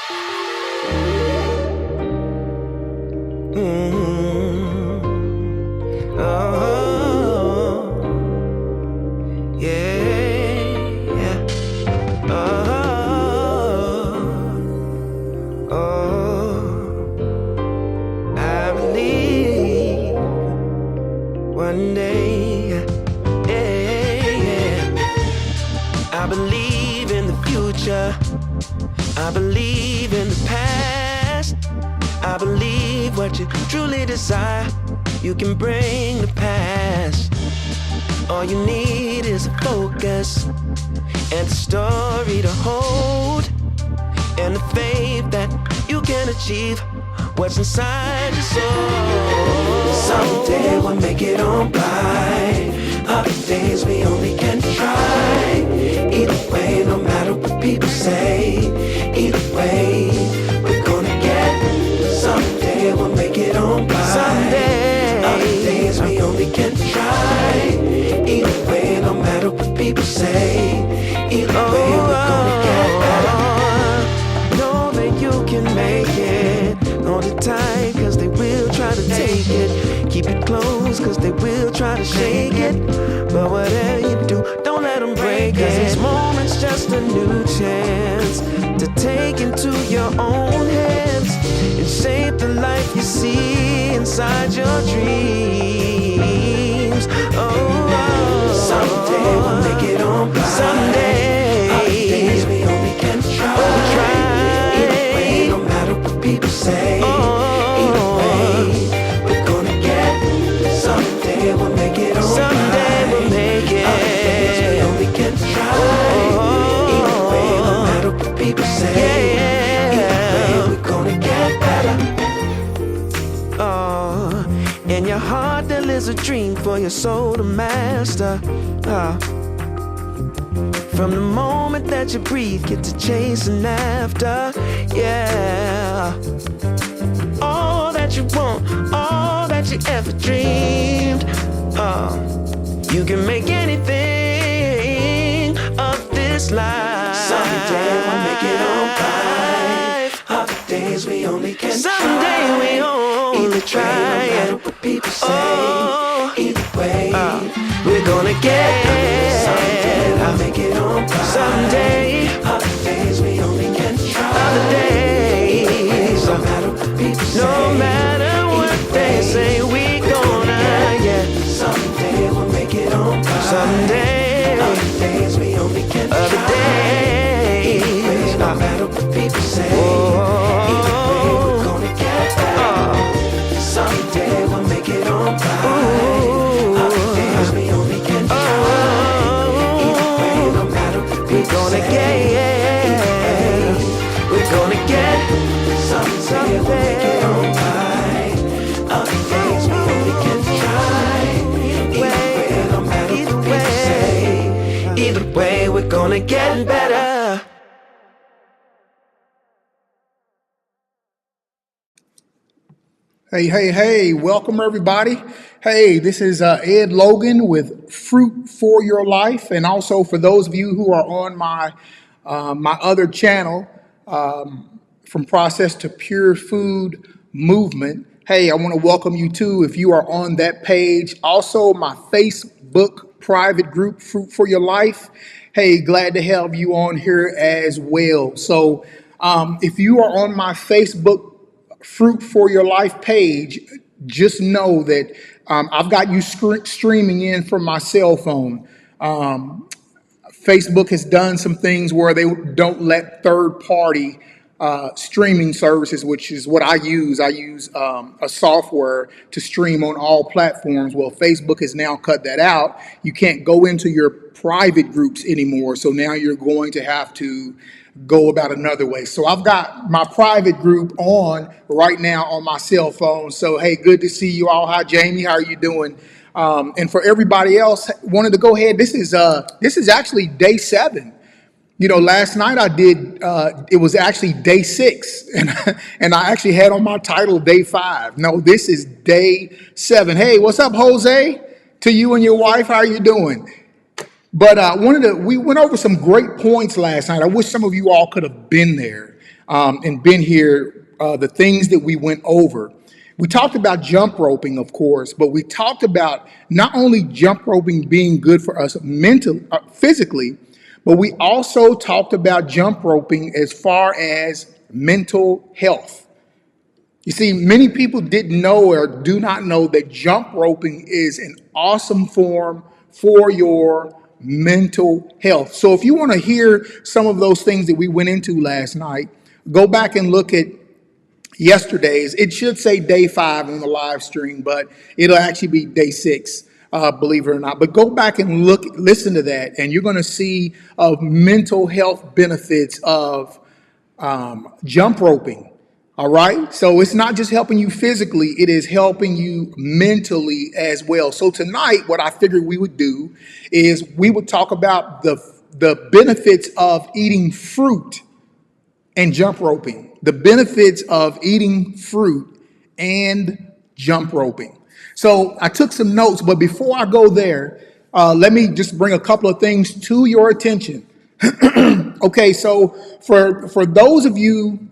Oh, yeah. I believe one day, yeah. I believe in the future. I believe in the past. I believe what you truly desire, you can bring to pass. All you need is a focus and a story to hold, and the faith that you can achieve what's inside your soul. Someday we'll make it on by. Other days we only can try. Either way, no matter what people say, either way, we're gonna get. Someday we'll make it on by. Someday. Other days we only can try. Either way, no matter what people say, either way, we're gonna get better. Know that you can make it. Hold it tight, cause they will try to take it. Keep it close, cause they will try to shake it. But whatever you do, don't let them break it. Cause each moment's just a new chance to take into your own hands and shape the life you see inside your dreams. Someday we'll make it on by. Someday. Other days we only can try. Either way, no matter what people say. Either way, we're gonna get. Someday we'll make it on by. Someday we'll make it. Other days we only can try. Either way, no matter what people say. Either way, we're gonna get better. In your heart there lives a dream for your soul to master. From the moment that you breathe, get to chasing after. Yeah. All that you want, all that you ever dreamed. You can make anything of this life. Someday we'll make it on by. Other days we only can someday try. We only try. No matter what people say. Either way, we're gonna get. Someday we'll make it on by. Someday. Other days we only can try. Other days, no matter what people say. No matter what they say, we gonna get. Someday we'll make it on by. Someday. Other days we only can try. Other days, no matter what people say. Either way, we're gonna get better. Someday we'll make it on by. Other days we only can try. Either way, no matter what people say. Either way, we're gonna get. Someday we'll make it on by. Other days we only can try. Either way, no matter what people say. Either way, we're gonna get better. Hey, welcome everybody. Hey, this is Ed Logan with Fruit for Your Life. And also for those of you who are on my other channel, From Process to Pure Food Movement. Hey, I want to welcome you too if you are on that page. Also my Facebook private group, Fruit for Your Life. Hey, glad to have you on here as well. So if you are on my Facebook Fruit for Your Life page, just know that I've got you streaming in from my cell phone. Facebook has done some things where they don't let third-party streaming services, which is what I use. I use a software to stream on all platforms. Well, Facebook has now cut that out. You can't go into your private groups anymore. So now you're going to have to go about another way. So I've got my private group on right now on my cell phone. So, hey, good to see you all. Hi, Jamie. How are you doing? And for everybody else, wanted to go ahead. This is actually day 7. You know, last night I did, it was actually day 6, and I actually had on my title day 5. No, this is day 7. Hey, what's up, Jose? To you and your wife, how are you doing? But we went over some great points last night. I wish some of you all could have been there. and been here, the things that we went over. We talked about jump roping, of course, but we talked about not only jump roping being good for us mentally, physically, but we also talked about jump roping as far as mental health. You see, many people didn't know or do not know that jump roping is an awesome form for your mental health. So if you want to hear some of those things that we went into last night, go back and look at yesterday's. It should say day 5 on the live stream, but it'll actually be day 6, believe it or not. But go back and listen to that, and you're going to see of mental health benefits of jump roping. All right. So it's not just helping you physically, it is helping you mentally as well. So tonight, what I figured we would do is we would talk about the benefits of eating fruit and jump roping, the benefits of eating fruit and jump roping. So I took some notes, but before I go there, let me just bring a couple of things to your attention. Okay, so for those of you,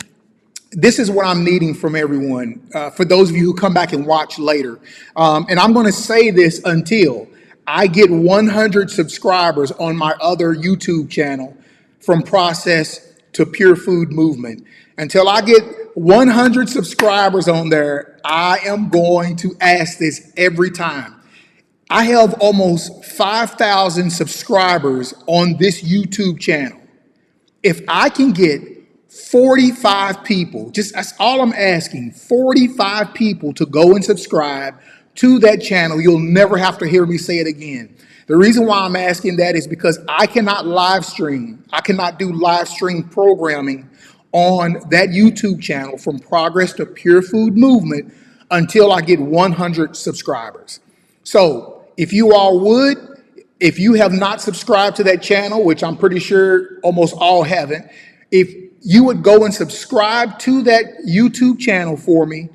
this is what I'm needing from everyone. For those of you who come back and watch later, and I'm going to say this until I get 100 subscribers on my other YouTube channel, From Process to Pure Food Movement. Until I get 100 subscribers on there, I am going to ask this every time. I have almost 5,000 subscribers on this YouTube channel. If I can get 45 people, just that's all I'm asking, 45 people to go and subscribe to that channel, you'll never have to hear me say it again. The reason why I'm asking that is because I cannot live stream. I cannot do live stream programming on that YouTube channel, From Progress to Pure Food Movement, until I get 100 subscribers. So if you all would, if you have not subscribed to that channel, which I'm pretty sure almost all haven't, if you would go and subscribe to that YouTube channel for me,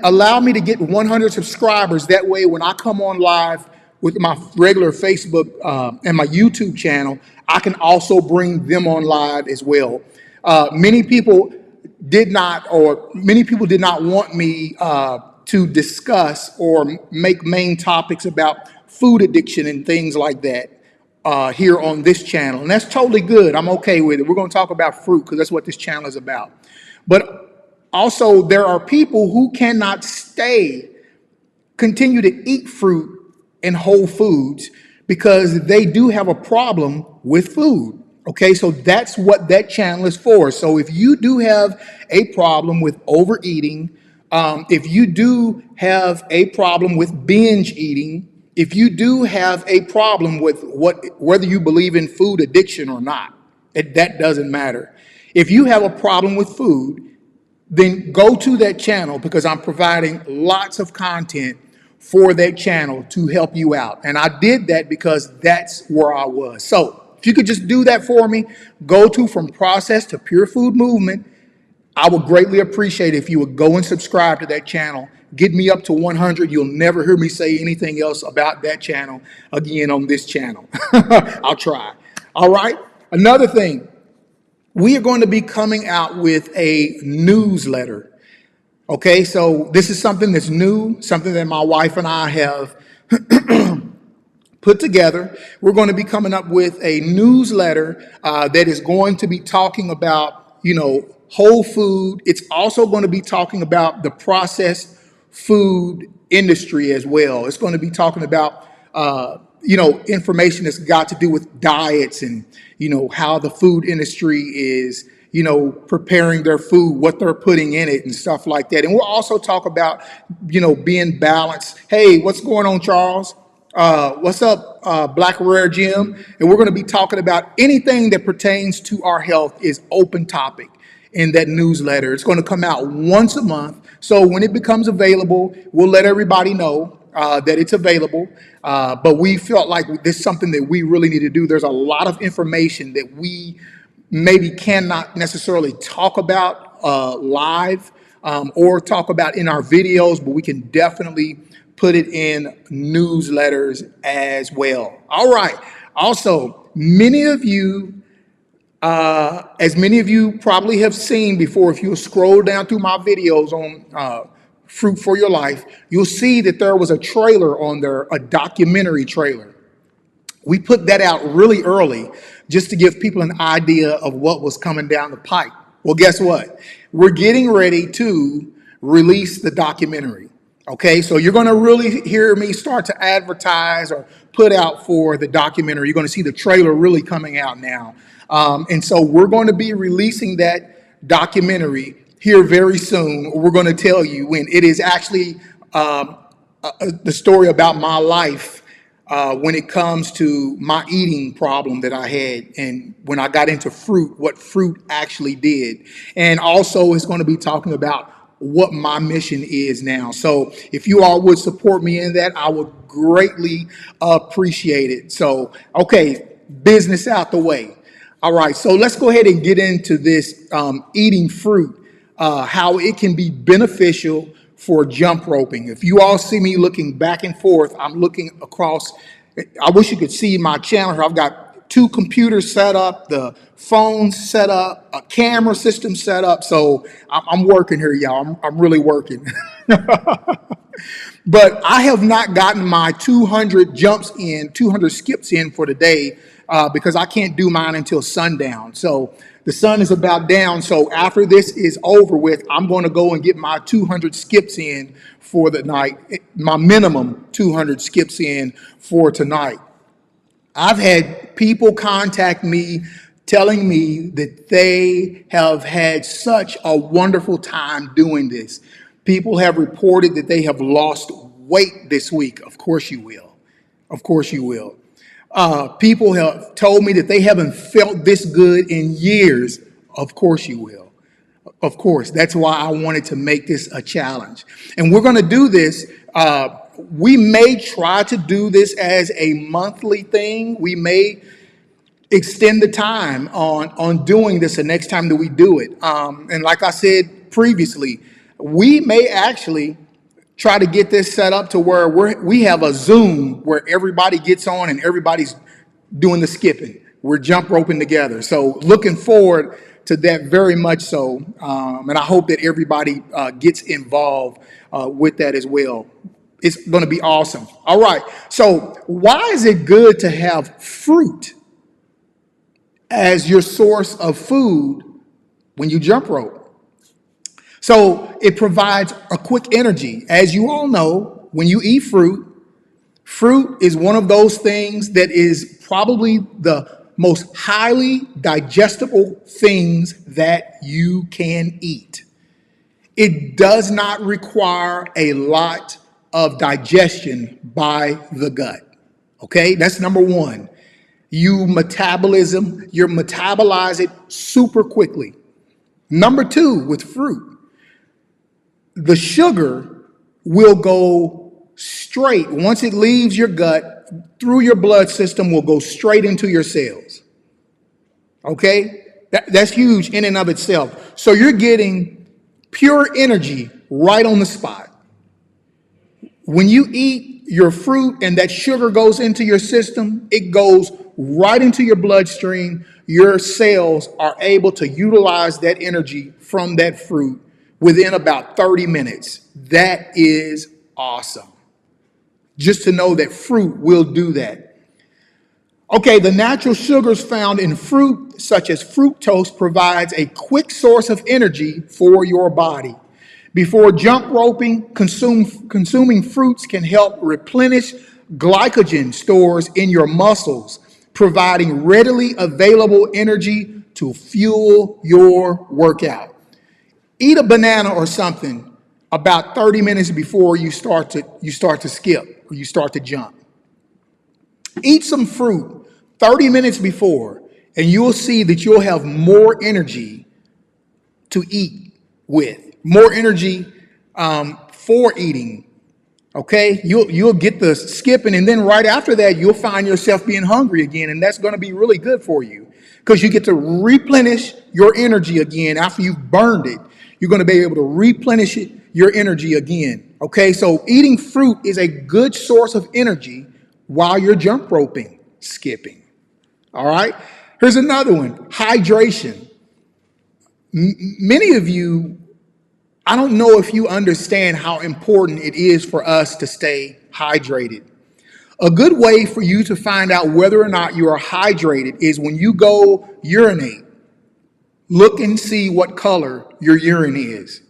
allow me to get 100 subscribers. That way, when I come on live with my regular Facebook and my YouTube channel, I can also bring them on live as well. Many people did not want me to discuss or make main topics about food addiction and things like that here on this channel. And that's totally good. I'm okay with it. We're going to talk about fruit because that's what this channel is about. But also, there are people who cannot continue to eat fruit and whole foods because they do have a problem with food. Okay, so that's what that channel is for. So if you do have a problem with overeating, if you do have a problem with binge eating, if you do have a problem with whether you believe in food addiction or not, that doesn't matter. If you have a problem with food, then go to that channel because I'm providing lots of content for that channel to help you out. And I did that because that's where I was. So if you could just do that for me, go to From Process to Pure Food Movement. I would greatly appreciate it if you would go and subscribe to that channel. Get me up to 100. You'll never hear me say anything else about that channel again on this channel. I'll try. All right. Another thing, we are going to be coming out with a newsletter. Okay, so this is something that's new, something that my wife and I have put together. We're going to be coming up with a newsletter that is going to be talking about, whole food. It's also going to be talking about the processed food industry as well. It's going to be talking about, information that's got to do with diets and, how the food industry is, preparing their food, what they're putting in it and stuff like that. And we'll also talk about, being balanced. Hey, what's going on, Charles? What's up, Black Rare Jim? And we're going to be talking about anything that pertains to our health is open topic in that newsletter. It's going to come out once a month. So when it becomes available, we'll let everybody know that it's available. But we felt like this is something that we really need to do. There's a lot of information that we maybe cannot necessarily talk about live or talk about in our videos, but we can definitely put it in newsletters as well. All right. Also, many of you As many of you probably have seen before, if you scroll down through my videos on Fruit for Your Life, you'll see that there was a trailer on there, a documentary trailer. We put that out really early just to give people an idea of what was coming down the pipe. Well, guess what? We're getting ready to release the documentary. Okay, so you're going to really hear me start to advertise or put out for the documentary. You're going to see the trailer really coming out now. And so we're going to be releasing that documentary here very soon. We're going to tell you when. It is actually the story about my life when it comes to my eating problem that I had, and when I got into fruit, what fruit actually did. And also it's going to be talking about what my mission is now. So if you all would support me in that, I would greatly appreciate it. So, okay, business out the way. All right, so let's go ahead and get into this eating fruit, how it can be beneficial for jump roping. If you all see me looking back and forth, I'm looking across. I wish you could see my channel here. I've got 2 computers set up, the phone set up, a camera system set up. So I'm working here, y'all. I'm really working. But I have not gotten my 200 jumps in, 200 skips in for the day because I can't do mine until sundown. So the sun is about down. So after this is over with, I'm going to go and get my 200 skips in for the night, my minimum 200 skips in for tonight. I've had people contact me telling me that they have had such a wonderful time doing this. People have reported that they have lost weight this week. Of course you will. Of course you will. People have told me that they haven't felt this good in years. Of course you will. Of course. That's why I wanted to make this a challenge. And we're going to do this. We may try to do this as a monthly thing. We may extend the time on doing this the next time that we do it. And like I said previously, we may actually try to get this set up to where we have a Zoom where everybody gets on and everybody's doing the skipping. We're jump roping together. So looking forward to that very much so. And I hope that everybody gets involved with that as well. It's going to be awesome. All right. So why is it good to have fruit as your source of food when you jump rope? So it provides a quick energy. As you all know, when you eat fruit, fruit is one of those things that is probably the most highly digestible things that you can eat. It does not require a lot of digestion by the gut. Okay, that's number one. You metabolize it super quickly. Number two, with fruit, the sugar will go straight. Once it leaves your gut, through your blood system, will go straight into your cells. Okay? That's huge in and of itself. So you're getting pure energy right on the spot. When you eat your fruit and that sugar goes into your system, it goes right into your bloodstream. Your cells are able to utilize that energy from that fruit within about 30 minutes. That is awesome. Just to know that fruit will do that. Okay, the natural sugars found in fruit, such as fructose, provides a quick source of energy for your body. Before jump roping, consuming fruits can help replenish glycogen stores in your muscles, providing readily available energy to fuel your workout. Eat a banana or something about 30 minutes before you start to skip or you start to jump. Eat some fruit 30 minutes before, and you'll see that you'll have more energy to eat with, more energy for eating. Okay, you'll get the skipping, and then right after that, you'll find yourself being hungry again, and that's going to be really good for you because you get to replenish your energy again after you've burned it. You're going to be able to replenish your energy again. Okay, so eating fruit is a good source of energy while you're jump roping, skipping. All right. Here's another one, hydration. Many of you, I don't know if you understand how important it is for us to stay hydrated. A good way for you to find out whether or not you are hydrated is when you go urinate, look and see what color your urine is.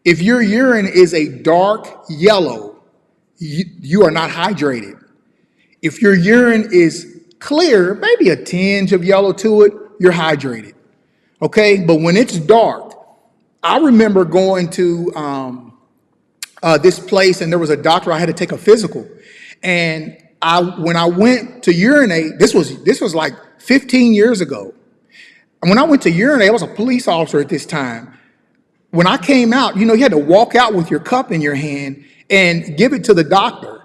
If your urine is a dark yellow, you are not hydrated. If your urine is clear, maybe a tinge of yellow to it, you're hydrated. Okay, but when it's dark, I remember going to this place, and there was a doctor. I had to take a physical, and when I went to urinate, this was like 15 years ago. And when I went to urinate, I was a police officer at this time. When I came out, you had to walk out with your cup in your hand and give it to the doctor.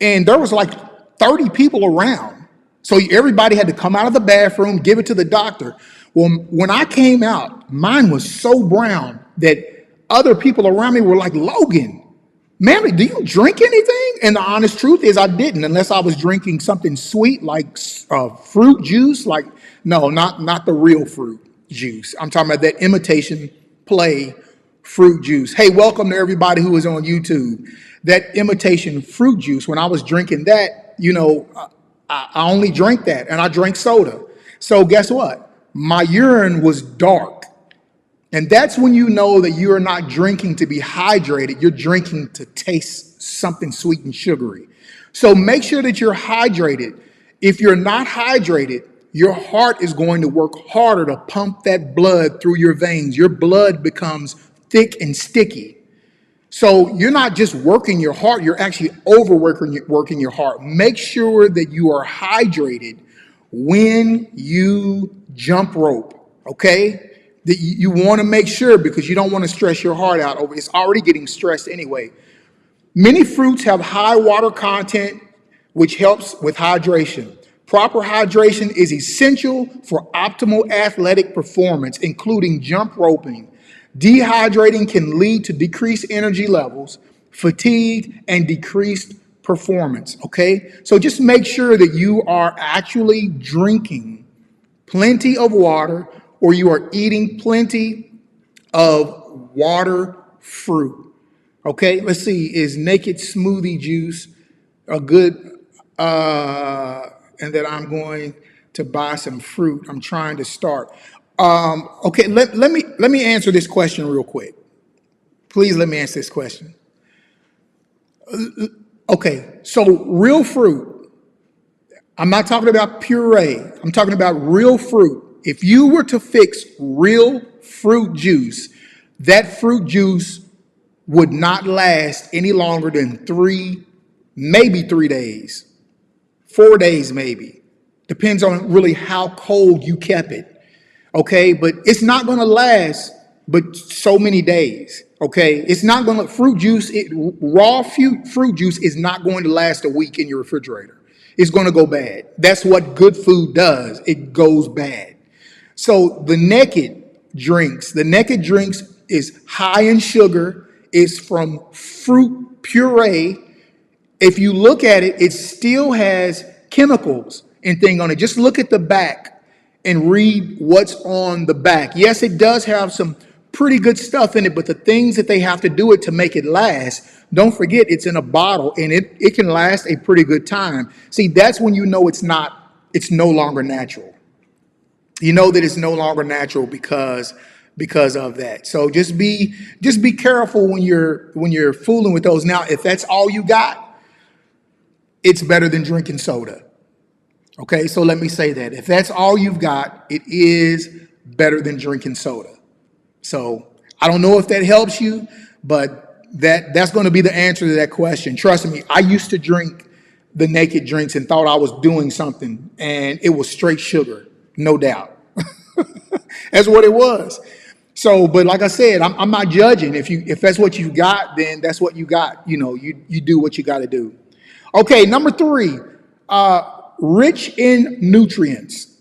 And there was like 30 people around. So everybody had to come out of the bathroom, give it to the doctor. Well, when I came out, mine was so brown that other people around me were like, Logan, man, do you drink anything? And the honest truth is I didn't, unless I was drinking something sweet like fruit juice. Like, no, not the real fruit juice. I'm talking about that imitation play fruit juice. Hey, welcome to everybody who is on YouTube. That imitation fruit juice, when I was drinking that, I only drank that, and I drank soda. So guess what? My urine was dark. And that's when you know that you are not drinking to be hydrated. You're drinking to taste something sweet and sugary. So make sure that you're hydrated. If you're not hydrated, your heart is going to work harder to pump that blood through your veins. Your blood becomes thick and sticky. So you're not just working your heart, you're actually working your heart. Make sure that you are hydrated when you jump rope, okay? That you want to make sure, because you don't want to stress your heart out over. It's already getting stressed anyway. Many fruits have high water content, which helps with hydration. Proper hydration is essential for optimal athletic performance, including jump roping. Dehydrating can lead to decreased energy levels, fatigue, and decreased performance, okay? So just make sure that you are actually drinking plenty of water, or you are eating plenty of water fruit. Okay, let's see. Is naked smoothie juice a good, and that I'm going to buy some fruit. I'm trying to start. Okay, let me answer this question real quick. Please let me answer this question. Okay, so real fruit. I'm not talking about puree. I'm talking about real fruit. If you were to fix real fruit juice, that fruit juice would not last any longer than 3 days, 4 days maybe. Depends on really how cold you kept it. Okay, but it's not going to last but so many days. Okay, it's not going to, raw fruit juice is not going to last a week in your refrigerator. It's going to go bad. That's what good food does. It goes bad. So the naked drinks is high in sugar. It's from fruit puree. If you look at it, it still has chemicals and thing on it. Just look at the back and read what's on the back. Yes, it does have some pretty good stuff in it, but the things that they have to do it to make it last, don't forget it's in a bottle, and it can last a pretty good time. See, that's when you know it's no longer natural. You know that it's no longer natural because of that. So just be careful when you're fooling with those. Now, if that's all you got, it's better than drinking soda. Okay, so let me say that. If that's all you've got, it is better than drinking soda. So I don't know if that helps you, but that's going to be the answer to that question. Trust me, I used to drink the naked drinks and thought I was doing something, and it was straight sugar, no doubt. That's what it was. So, but like I said, I'm not judging. If that's what you got, then that's what you got. You do what you got to do. Okay, number 3, rich in nutrients.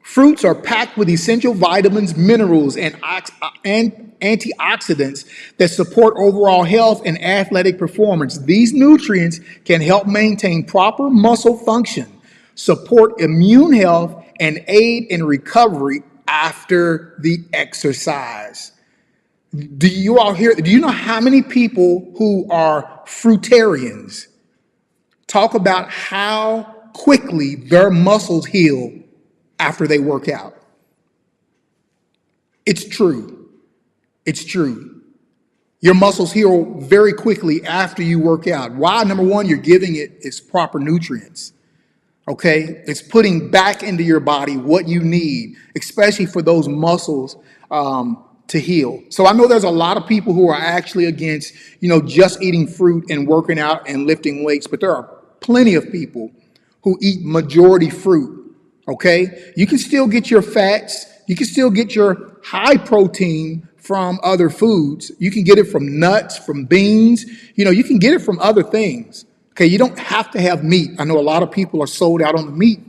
Fruits are packed with essential vitamins, minerals, and antioxidants that support overall health and athletic performance. These nutrients can help maintain proper muscle function. support immune health, and aid in recovery after the exercise. Do you all hear? Do you know how many people who are fruitarians talk about how quickly their muscles heal after they work out? It's true. It's true. Your muscles heal very quickly after you work out. Why? Number one, you're giving it its proper nutrients. Okay? It's putting back into your body what you need, especially for those muscles to heal. So I know there's a lot of people who are actually against, just eating fruit and working out and lifting weights, but there are plenty of people who eat majority fruit. Okay? You can still get your fats. You can still get your high protein from other foods. You can get it from nuts, from beans. You can get it from other things. Okay, you don't have to have meat. I know a lot of people are sold out on the meat,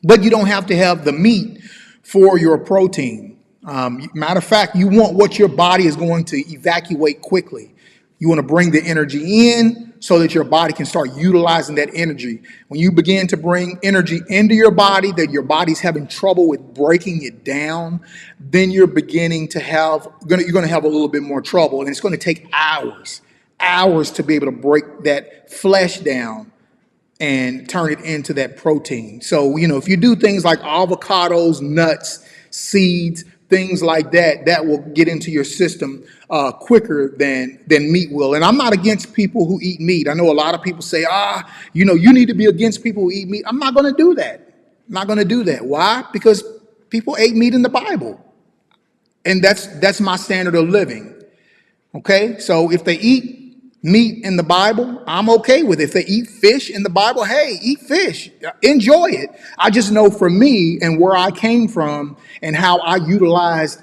but you don't have to have the meat for your protein. Matter of fact, you want what your body is going to evacuate quickly. You want to bring the energy in so that your body can start utilizing that energy. When you begin to bring energy into your body that your body's having trouble with breaking it down, then you're beginning to you're going to have a little bit more trouble, and it's going to take hours to be able to break that flesh down and turn it into that protein. So, if you do things like avocados, nuts, seeds, things like that, that will get into your system quicker than meat will. And I'm not against people who eat meat. I know a lot of people say, you need to be against people who eat meat. I'm not going to do that. I'm not going to do that. Why? Because people ate meat in the Bible. And that's my standard of living. Okay? So if they eat meat in the Bible, I'm okay with it. If they eat fish in the Bible, hey, eat fish. Enjoy it. I just know for me and where I came from and how I utilized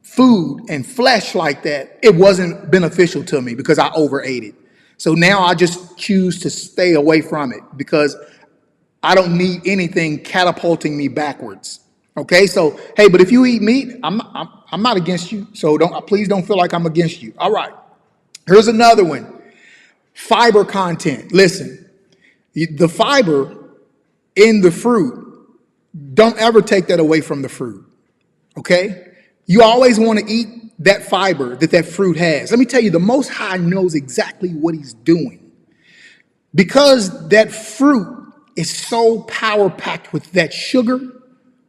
food and flesh like that, it wasn't beneficial to me because I overate it. So now I just choose to stay away from it because I don't need anything catapulting me backwards. Okay, so hey, but if you eat meat, I'm not against you. So please don't feel like I'm against you. All right. Here's another one. Fiber content. Listen, the fiber in the fruit, don't ever take that away from the fruit. Okay? You always want to eat that fiber that fruit has. Let me tell you, the Most High knows exactly what he's doing. Because that fruit is so power-packed with that sugar,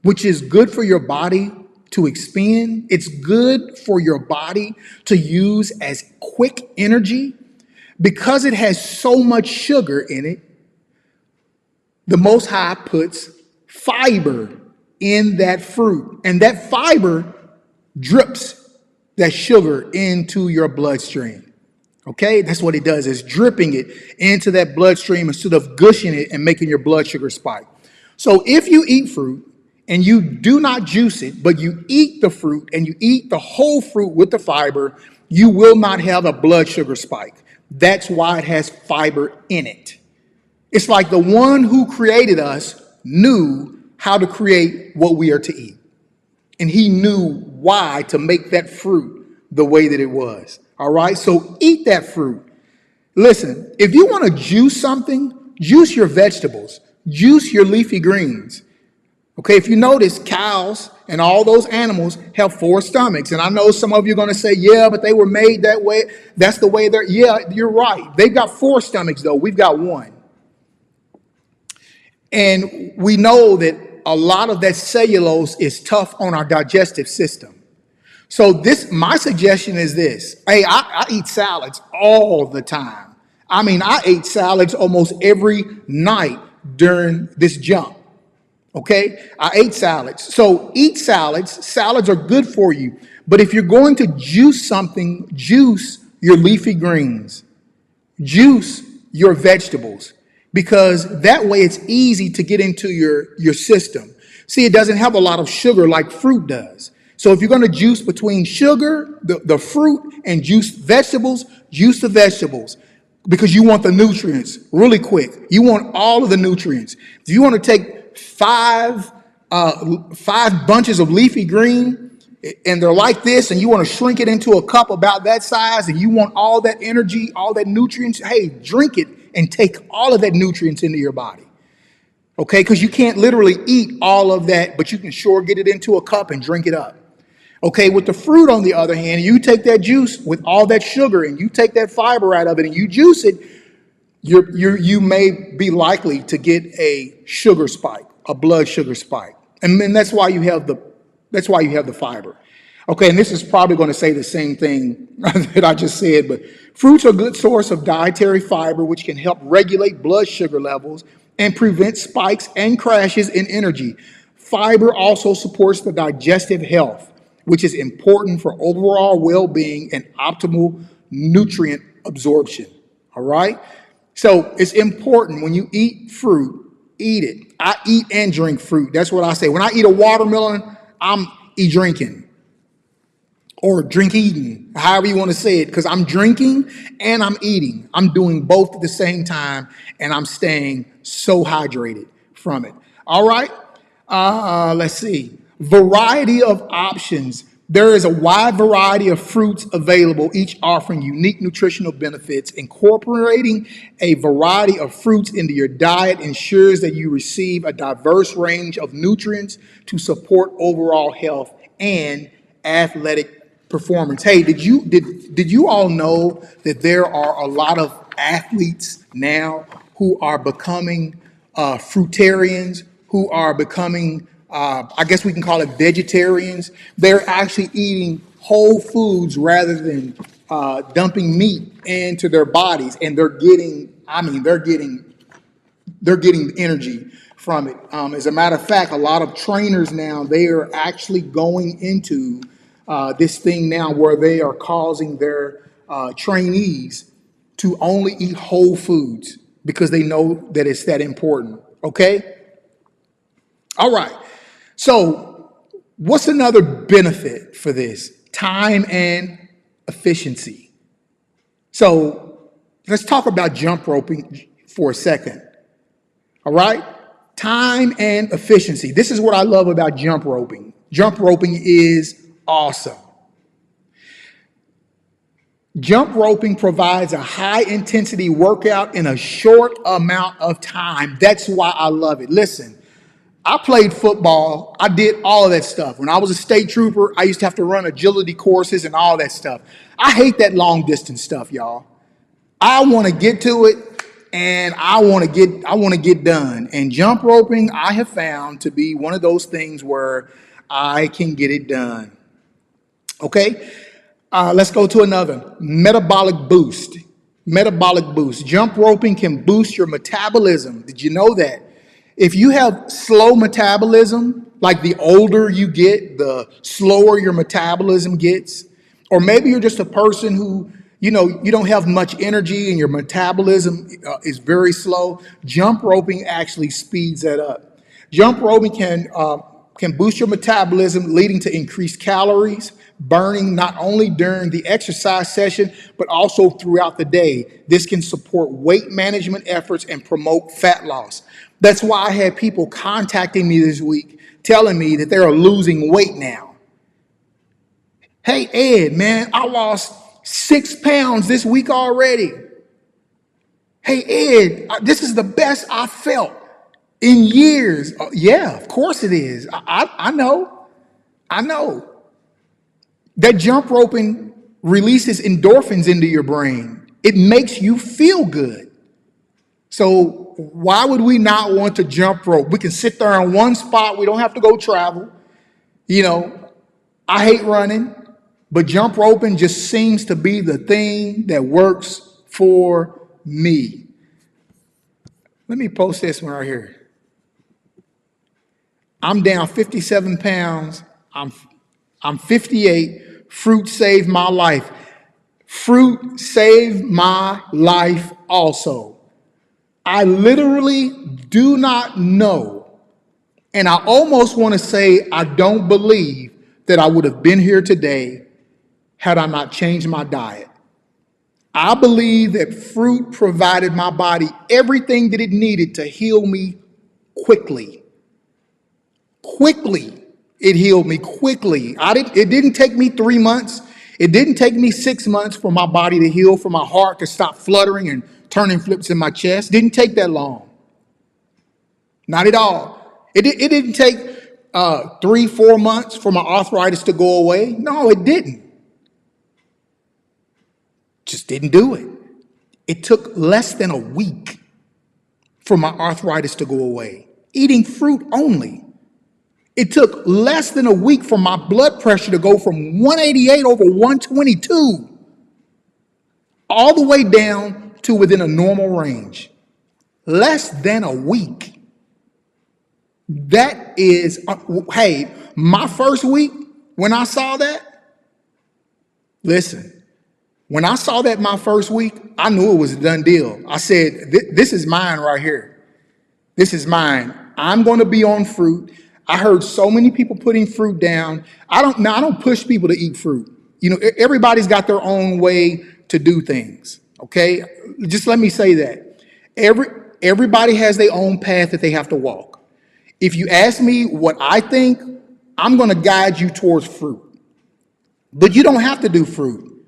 which is good for your body to expend. It's good for your body to use as quick energy. Because it has so much sugar in it, the Most High puts fiber in that fruit. And that fiber drips that sugar into your bloodstream. Okay? That's what it does. It's dripping it into that bloodstream instead of gushing it and making your blood sugar spike. So if you eat fruit, and you do not juice it, but you eat the fruit and you eat the whole fruit with the fiber, you will not have a blood sugar spike. That's why it has fiber in it. It's like the one who created us knew how to create what we are to eat. And he knew why to make that fruit the way that it was. All right, so eat that fruit. Listen, if you want to juice something, juice your vegetables, juice your leafy greens. Okay, if you notice, cows and all those animals have 4 stomachs. And I know some of you are going to say, yeah, but they were made that way. That's the way they're, yeah, you're right. They've got 4 stomachs, though. We've got 1. And we know that a lot of that cellulose is tough on our digestive system. So my suggestion is this. Hey, I eat salads all the time. I mean, I ate salads almost every night during this jump. Okay, I ate salads. So eat salads. Salads are good for you. But if you're going to juice something, juice your leafy greens. Juice your vegetables. Because that way it's easy to get into your system. See, it doesn't have a lot of sugar like fruit does. So if you're going to juice between sugar, the fruit, and juice the vegetables. Because you want the nutrients really quick. You want all of the nutrients. If you want to take 5 bunches of leafy green and they're like this and you want to shrink it into a cup about that size and you want all that energy, all that nutrients, hey, drink it and take all of that nutrients into your body. Okay, because you can't literally eat all of that, but you can sure get it into a cup and drink it up. Okay, with the fruit, on the other hand, you take that juice with all that sugar and you take that fiber out of it and you juice it, you may be likely to get a sugar spike, a blood sugar spike, and then that's why you have the fiber. Okay, and this is probably going to say the same thing that I just said, but fruits are a good source of dietary fiber, which can help regulate blood sugar levels and prevent spikes and crashes in energy. Fiber also supports the digestive health, which is important for overall well-being and optimal nutrient absorption. All right? So it's important when you eat fruit, eat it. I eat and drink fruit. That's what I say. When I eat a watermelon, I'm drinking or drink eating, however you want to say it, because I'm drinking and I'm eating. I'm doing both at the same time, and I'm staying so hydrated from it. All right. Let's see. Variety of options. There is a wide variety of fruits available, each offering unique nutritional benefits. Incorporating a variety of fruits into your diet ensures that you receive a diverse range of nutrients to support overall health and athletic performance. Hey, did you all know that there are a lot of athletes now who are becoming fruitarians, who are becoming, I guess we can call it vegetarians? They're actually eating whole foods rather than dumping meat into their bodies, and they're getting energy from it. As a matter of fact, a lot of trainers now, they are actually going into this thing now where they are causing their trainees to only eat whole foods because they know that it's that important. Okay? All right. So, what's another benefit for this? Time and efficiency. So, let's talk about jump roping for a second. All right? Time and efficiency. This is what I love about jump roping. Jump roping is awesome. Jump roping provides a high intensity workout in a short amount of time. That's why I love it. Listen, I played football. I did all of that stuff. When I was a state trooper, I used to have to run agility courses and all that stuff. I hate that long distance stuff, y'all. I want to get to it and I want to get done. And jump roping, I have found to be one of those things where I can get it done. Okay? Let's go to another. Metabolic boost. Metabolic boost. Jump roping can boost your metabolism. Did you know that? If you have slow metabolism, like the older you get, the slower your metabolism gets, or maybe you're just a person who, you don't have much energy and your metabolism is very slow, jump roping actually speeds that up. Jump roping can boost your metabolism, leading to increased calories burning not only during the exercise session, but also throughout the day. This can support weight management efforts and promote fat loss. That's why I had people contacting me this week telling me that they're losing weight now. Hey, Ed, man, I lost 6 pounds this week already. Hey, Ed, this is the best I felt in years. Yeah, of course it is. I know. That jump roping releases endorphins into your brain. It makes you feel good. So why would we not want to jump rope? We can sit there in one spot. We don't have to go travel. I hate running, but jump roping just seems to be the thing that works for me. Let me post this one right here. I'm down 57 pounds. I'm 58. Fruit saved my life. Fruit saved my life also. I literally do not know, and I almost want to say I don't believe that I would have been here today had I not changed my diet. I believe that fruit provided my body everything that it needed to heal me quickly. It healed me quickly. It didn't take me 3 months. It didn't take me 6 months for my body to heal, for my heart to stop fluttering and turning flips in my chest. Didn't take that long. Not at all. It didn't take 3-4 months for my arthritis to go away. No, it didn't. Just didn't do it. It took less than a week for my arthritis to go away. Eating fruit only. It took less than a week for my blood pressure to go from 188 over 122 all the way down to within a normal range. Less than a week. That is, hey, my first week when I saw that, listen, when I saw that my first week, I knew it was a done deal. I said, this is mine right here. This is mine. I'm going to be on fruit. I heard so many people putting fruit down. I don't push people to eat fruit. You know, everybody's got their own way to do things. Okay? Just let me say that. Everybody has their own path that they have to walk. If you ask me what I think, I'm going to guide you towards fruit. But you don't have to do fruit.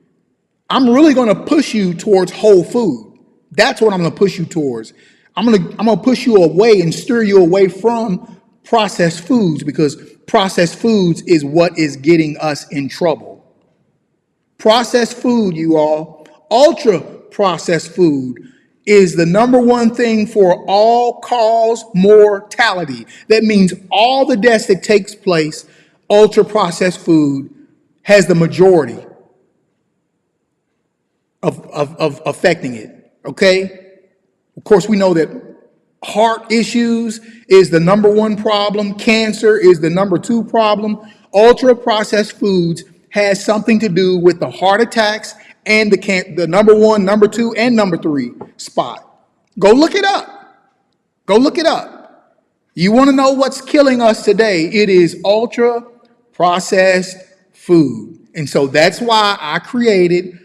I'm really going to push you towards whole food. That's what I'm going to push you towards. I'm going to push you away and steer you away from processed foods, because processed foods is what is getting us in trouble. Processed food, you all, ultra processed food is the number one thing for all-cause mortality. That means all the deaths that takes place, ultra processed food has the majority of affecting it, okay? Of course, we know that heart issues is the number one problem. Cancer is the number two problem. Ultra processed foods has something to do with the heart attacks and the number one, number two, and number three spot. Go look it up. Go look it up. You want to know what's killing us today? It is ultra processed food. And so that's why I created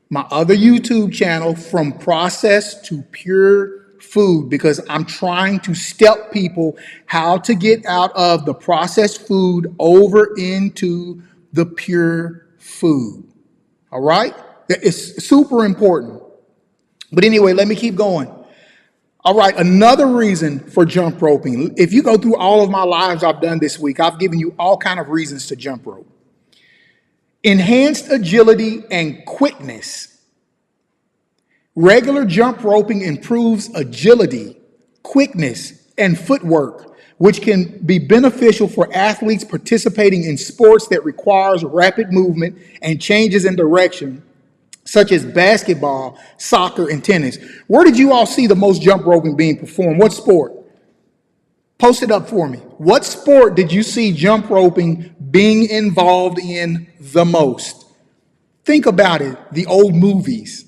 my other YouTube channel, From Processed to Pure Food, because I'm trying to step people how to get out of the processed food over into the pure food. All right? It's super important. But anyway, let me keep going. All right, another reason for jump roping. If you go through all of my lives I've done this week, I've given you all kind of reasons to jump rope. Enhanced agility and quickness. Regular jump roping improves agility, quickness, and footwork, which can be beneficial for athletes participating in sports that requires rapid movement and changes in direction, such as basketball, soccer, and tennis. Where did you all see the most jump roping being performed? What sport? Post it up for me. What sport did you see jump roping being involved in the most? Think about it, the old movies.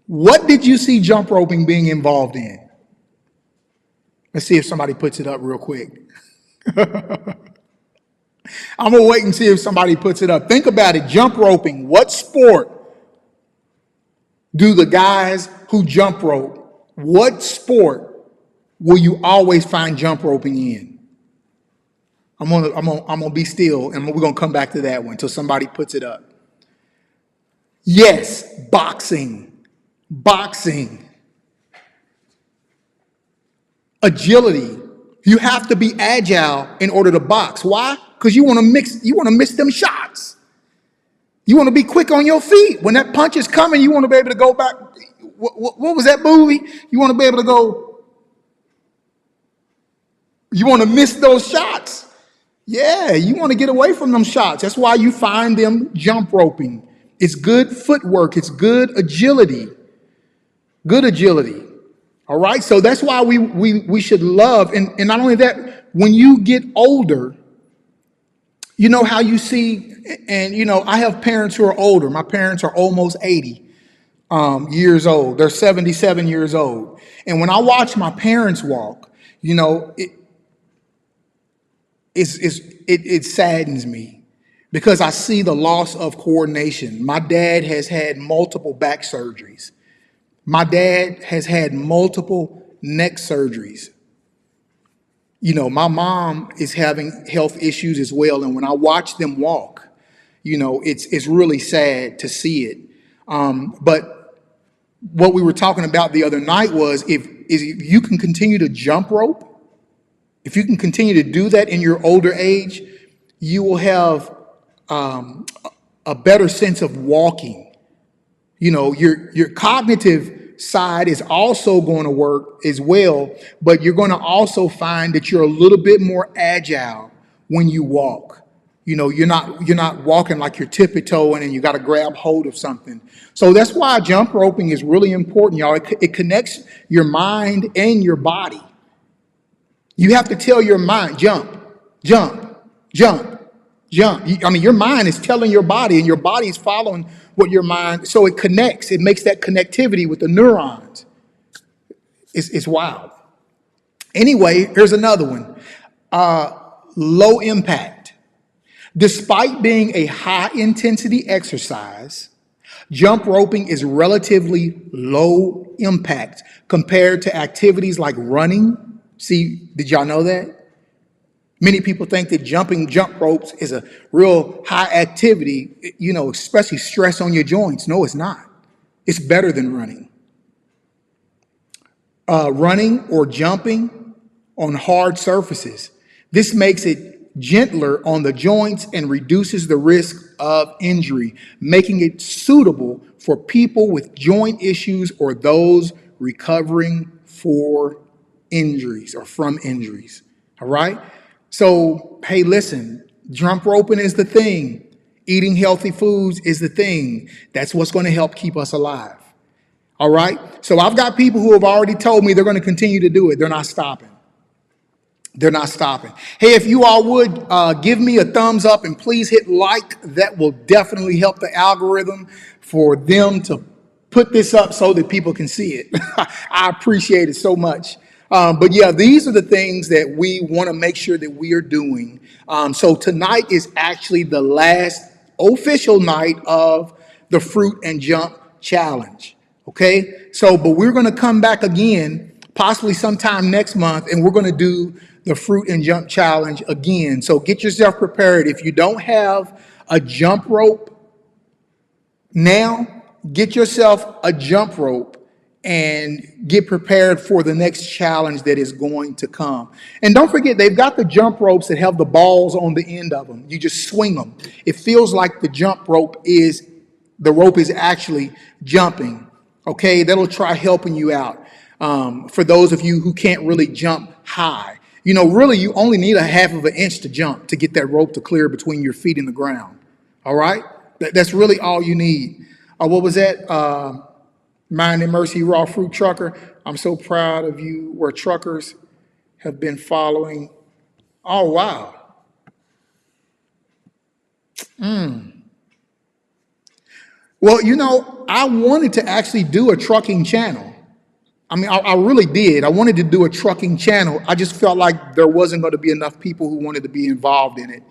What did you see jump roping being involved in? Let's see if somebody puts it up real quick. I'm going to wait and see if somebody puts it up. Think about it, jump roping. What sport do the guys who jump rope, what sport will you always find jump roping in? I'm gonna be still, and we're gonna come back to that one until somebody puts it up. Yes, boxing. Agility. You have to be agile in order to box. Why? Because you want to miss them shots. You want to be quick on your feet. When that punch is coming, you want to be able to go back. What was that movie? You want to be able to go. You want to miss those shots. Yeah, you want to get away from them shots. That's why you find them jump roping. It's good footwork. It's good agility. Good agility. All right, so that's why we should love. And not only that, when you get older, you know how you see, and you know, I have parents who are older. My parents are almost 80 years old. They're 77 years old. And when I watch my parents walk, you know, it saddens me because I see the loss of coordination. My dad has had multiple back surgeries. My dad has had multiple neck surgeries. You know, my mom is having health issues as well. And when I watch them walk, you know, it's really sad to see it. But what we were talking about the other night was if you can continue to jump rope, If you can continue to do that in your older age, you will have a better sense of walking. Your cognitive side is also going to work as well, but you're going to also find that you're a little bit more agile when you walk. You're not walking like you're tippy-toeing and you got to grab hold of something. So that's why jump roping is really important, y'all. It connects your mind and your body. You have to tell your mind, jump, jump, jump, jump. Your mind is telling your body, and your body is following what your mind. So it connects. It makes that connectivity with the neurons. It's wild. Anyway, here's another one. Low impact. Despite being a high intensity exercise, jump roping is relatively low impact compared to activities like running. See, did y'all know that? Many people think that jumping jump ropes is a real high activity, especially stress on your joints. No, it's not. It's better than running. Running or jumping on hard surfaces. This makes it gentler on the joints and reduces the risk of injury, making it suitable for people with joint issues or those recovering for injuries or from injuries. All right? So, hey, listen, jump roping is the thing. Eating healthy foods is the thing. That's what's going to help keep us alive. All right? So I've got people who have already told me they're going to continue to do it. They're not stopping. They're not stopping. Hey, if you all would give me a thumbs up and please hit like, that will definitely help the algorithm for them to put this up so that people can see it. I appreciate it so much. But yeah, these are the things that we want to make sure that we are doing. So tonight is actually the last official night of the Fruit and Jump Challenge. Okay, but we're going to come back again, possibly sometime next month, and we're going to do the Fruit and Jump Challenge again. So get yourself prepared. If you don't have a jump rope now, get yourself a jump rope and get prepared for the next challenge that is going to come. And don't forget, they've got the jump ropes that have the balls on the end of them. You just swing them. It feels like the rope is actually jumping. Okay, that'll try helping you out. For those of you who can't really jump high, really you only need a half of an inch to jump to get that rope to clear between your feet and the ground. All right, that's really all you need. What was that? Mind and Mercy Raw Fruit Trucker. I'm so proud of you. Where truckers have been following. Oh wow. Well, I wanted to actually do a trucking channel. I really did. I wanted to do a trucking channel. I just felt like there wasn't going to be enough people who wanted to be involved in it.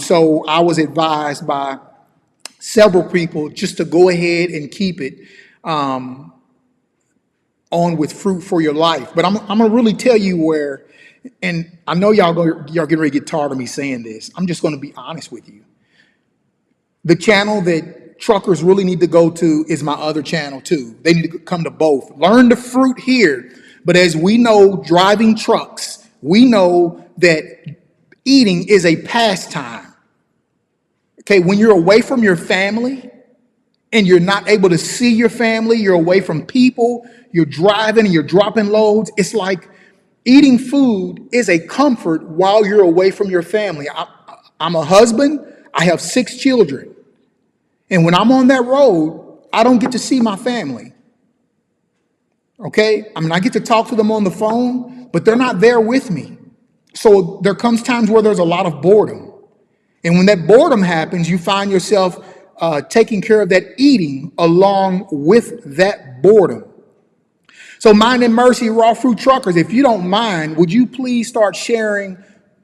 So I was advised by several people just to go ahead and keep it on with Fruit for Your Life. But I'm going to really tell you where, and I know y'all getting ready to get tired of me saying this. I'm just going to be honest with you. The channel that truckers really need to go to is my other channel too. They need to come to both. Learn the fruit here. But as we know, driving trucks, we know that eating is a pastime. Okay, when you're away from your family and you're not able to see your family, you're away from people, you're driving and you're dropping loads, it's like eating food is a comfort while you're away from your family. I'm a husband, I have 6 children. And when I'm on that road, I don't get to see my family. Okay? I get to talk to them on the phone, but they're not there with me. So there comes times where there's a lot of boredom. And when that boredom happens, you find yourself taking care of that eating along with that boredom. So Mind and Mercy Raw Fruit Truckers, if you don't mind, would you please start sharing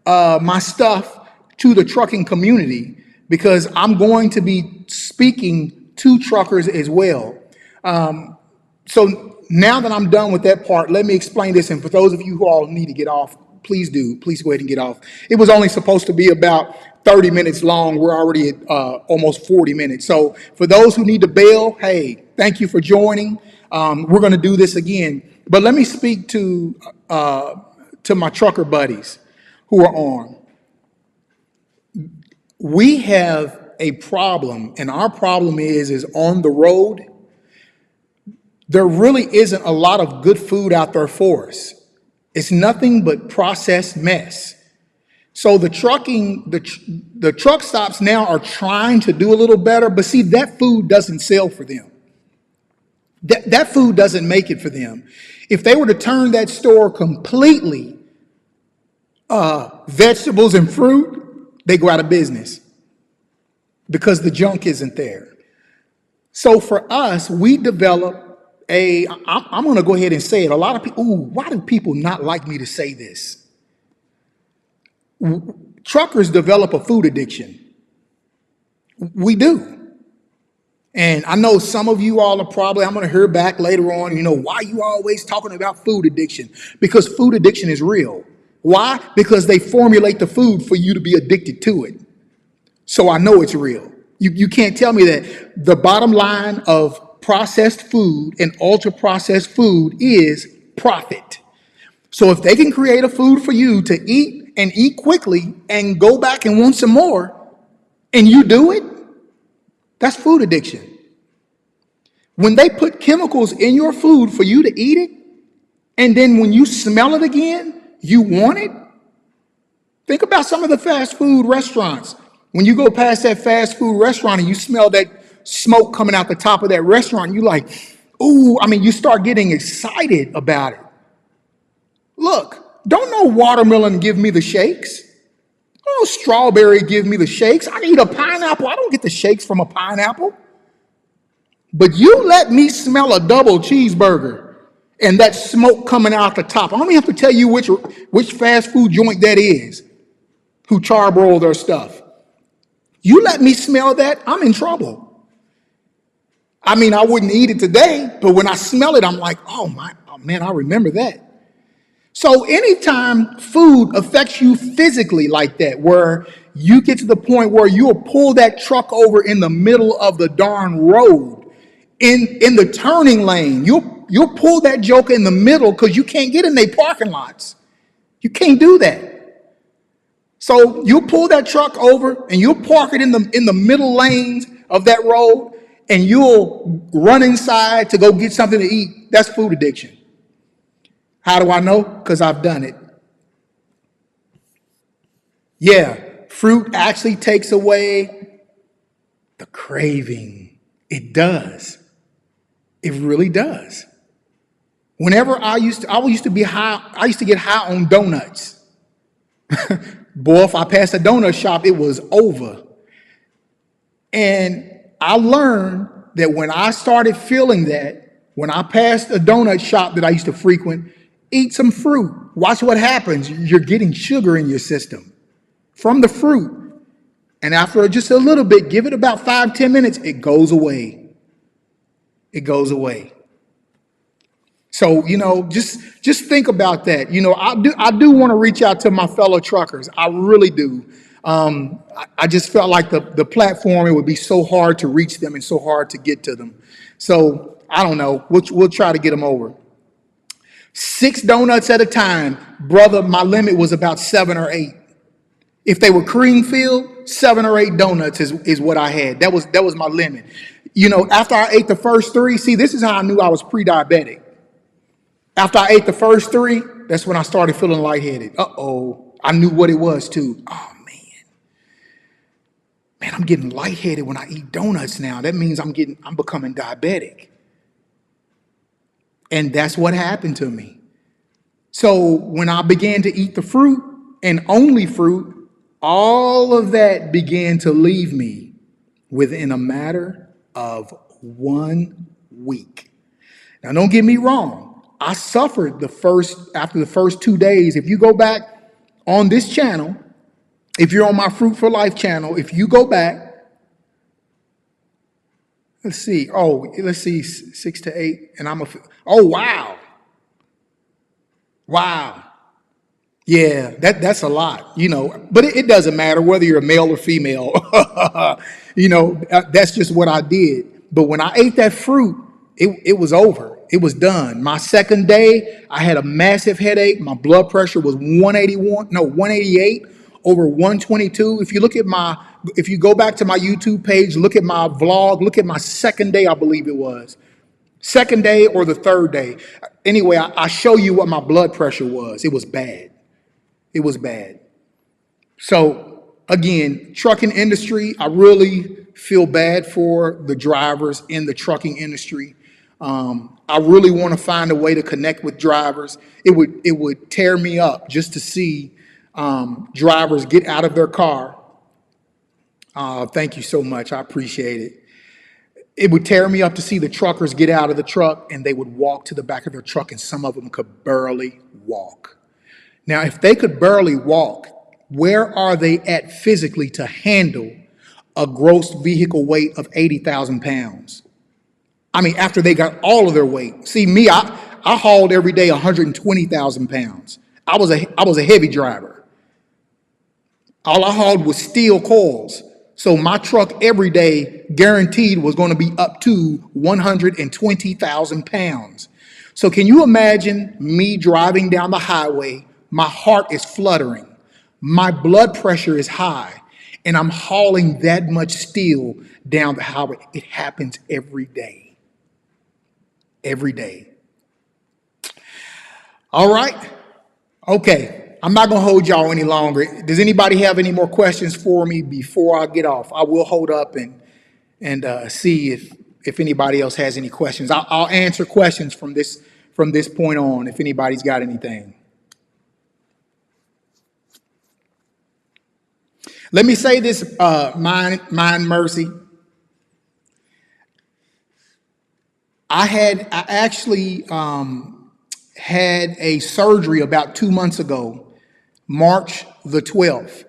my stuff to the trucking community? Because I'm going to be speaking to truckers as well. So now that I'm done with that part, let me explain this. And for those of you who all need to get off, please do. Please go ahead and get off. It was only supposed to be about 30 minutes long. We're already at almost 40 minutes. So for those who need to bail, hey, thank you for joining. We're going to do this again. But let me speak to to my trucker buddies who are on. We have a problem, and our problem is on the road, there really isn't a lot of good food out there for us. It's nothing but processed mess. So the truck stops now are trying to do a little better, but see, that food doesn't sell for them. That food doesn't make it for them. If they were to turn that store completely vegetables and fruit, they go out of business because the junk isn't there. So for us, we develop I'm going to go ahead and say it. A lot of people, why do people not like me to say this? Truckers develop a food addiction. We do. And I know some of you all are probably, I'm going to hear back later on, why are you always talking about food addiction? Because food addiction is real. Why? Because they formulate the food for you to be addicted to it. So I know it's real. You can't tell me that the bottom line of processed food and ultra processed food is profit. So if they can create a food for you to eat and eat quickly and go back and want some more, and you do it, that's food addiction. When they put chemicals in your food for you to eat it, and then when you smell it again, you want it. Think about some of the fast food restaurants. When you go past that fast food restaurant and you smell that smoke coming out the top of that restaurant, you're like, you start getting excited about it. Look, don't no watermelon give me the shakes. Oh, strawberry give me the shakes. I eat a pineapple. I don't get the shakes from a pineapple. But you let me smell a double cheeseburger and that smoke coming out the top. I don't even have to tell you which fast food joint that is who charbroil their stuff. You let me smell that, I'm in trouble. I wouldn't eat it today, but when I smell it, I'm like, oh man, I remember that. So anytime food affects you physically like that, where you get to the point where you'll pull that truck over in the middle of the darn road, in the turning lane, you'll pull that joker in the middle because you can't get in their parking lots. You can't do that. So you'll pull that truck over and you'll park it in the middle lanes of that road, and you'll run inside to go get something to eat. That's food addiction. How do I know? Because I've done it. Yeah, fruit actually takes away the craving. It does. It really does. Whenever I used to be high, I used to get high on donuts. Boy, if I passed a donut shop, it was over. And I learned that when I started feeling that, when I passed a donut shop that I used to frequent, eat some fruit. Watch what happens. You're getting sugar in your system from the fruit. And after just a little bit, give it about 5-10 minutes, it goes away. It goes away. So, just think about that. I do want to reach out to my fellow truckers. I really do. I just felt like the platform, it would be so hard to reach them and so hard to get to them. So I don't know. We'll try to get them over. 6 donuts at a time. Brother, my limit was about 7 or 8. If they were cream filled, 7 or 8 donuts is what I had. That was my limit. After I ate the first 3, see, this is how I knew I was pre-diabetic. After I ate the first 3, that's when I started feeling lightheaded. I knew what it was too. Oh, man, I'm getting lightheaded when I eat donuts now. That means I'm becoming diabetic. And that's what happened to me. So when I began to eat the fruit and only fruit, all of that began to leave me within a matter of 1 week. Now, don't get me wrong. I suffered after the first 2 days. If you go back on this channel, if you're on my Fruit for Life channel, if you go back, let's see 6 to 8, and wow. Yeah, that's a lot, but it doesn't matter whether you're a male or female. That's just what I did. But when I ate that fruit, it was over. It was done. My second day, I had a massive headache. My blood pressure was 188 over 122. If you go back to my YouTube page, look at my vlog, look at my second day, I believe it was. Second day or the third day. Anyway, I show you what my blood pressure was. It was bad. It was bad. So again, trucking industry, I really feel bad for the drivers in the trucking industry. I really want to find a way to connect with drivers. It would tear me up just to see drivers get out of their car. Thank you so much. I appreciate it. It would tear me up to see the truckers get out of the truck and they would walk to the back of their truck, and some of them could barely walk. Now, if they could barely walk, where are they at physically to handle a gross vehicle weight of 80,000 pounds? I mean, after they got all of their weight. See, me, I hauled every day 120,000 pounds. I was a heavy driver. All I hauled was steel coils. So my truck every day guaranteed was going to be up to 120,000 pounds. So can you imagine me driving down the highway? My heart is fluttering. My blood pressure is high, and I'm hauling that much steel down the highway. It happens every day. Every day. All right. Okay. I'm not going to hold y'all any longer. Does anybody have any more questions for me before I get off? I will hold up and see if anybody else has any questions. I'll answer questions from this point on if anybody's got anything. Let me say this, mine mercy. I actually had a surgery about 2 months ago, March the 12th.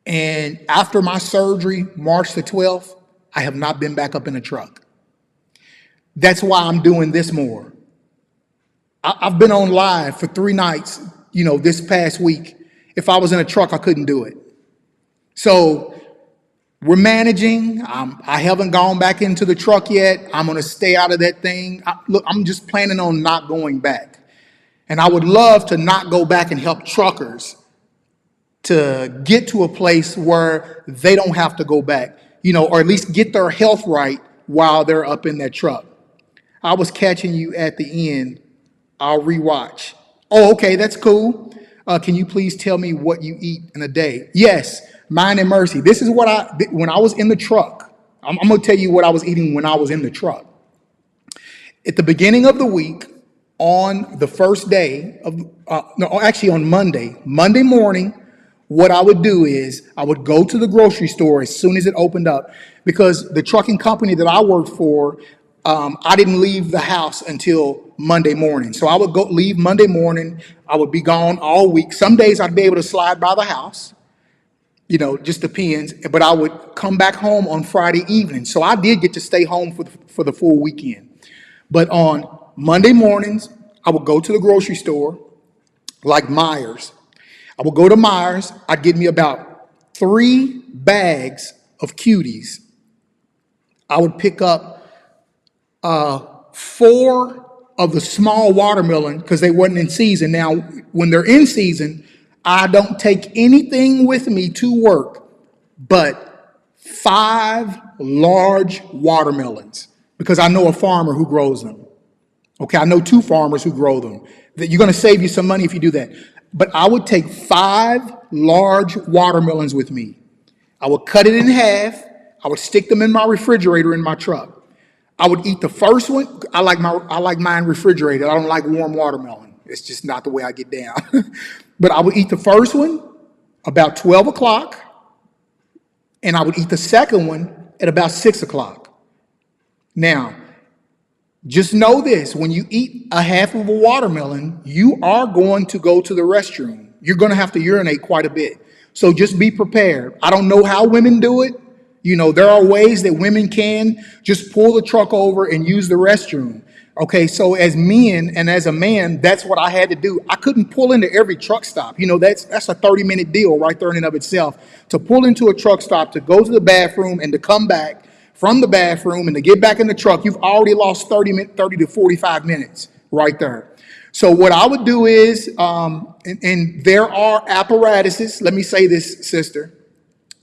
And after my surgery, March the 12th, I have not been back up in a truck. That's why I'm doing this more. I've been on live for 3 nights, this past week. If I was in a truck, I couldn't do it. So we're managing. I haven't gone back into the truck yet. I'm going to stay out of that thing. I'm just planning on not going back. And I would love to not go back and help truckers to get to a place where they don't have to go back, or at least get their health right while they're up in that truck. I was catching you at the end. I'll rewatch. Oh, okay, that's cool. Can you please tell me what you eat in a day? Yes, mine and mercy. This is what when I was in the truck. I'm going to tell you what I was eating when I was in the truck. At the beginning of the week, on the first day on Monday morning, what I would do is I would go to the grocery store as soon as it opened up, because the trucking company that I worked for, I didn't leave the house until Monday morning. So I would leave Monday morning. I would be gone all week. Some days I'd be able to slide by the house, just depends. But I would come back home on Friday evening. So I did get to stay home for the full weekend. But on Monday mornings, I would go to the grocery store, like Myers. I would go to Myers. I'd get me about 3 bags of cuties. I would pick up 4 of the small watermelon because they wasn't in season. Now, when they're in season, I don't take anything with me to work but 5 large watermelons, because I know a farmer who grows them. Okay, I know 2 farmers who grow them. That you're going to save you some money if you do that. But I would take 5 large watermelons with me. I would cut it in half. I would stick them in my refrigerator in my truck. I would eat the first one. I like mine refrigerated. I don't like warm watermelon. It's just not the way I get down. But I would eat the first one about 12 o'clock, and I would eat the second one at about 6 o'clock. Now, just know this: when you eat a half of a watermelon, you are going to go to the restroom. You're going to have to urinate quite a bit. So just be prepared. I don't know how women do it. There are ways that women can just pull the truck over and use the restroom. Okay, so as men and as a man, that's what I had to do. I couldn't pull into every truck stop. That's a 30-minute deal right there in and of itself. To pull into a truck stop, to go to the bathroom, and to come back from the bathroom and to get back in the truck, you've already lost 30 to 45 minutes right there. So what I would do is, and there are apparatuses, let me say this, sister,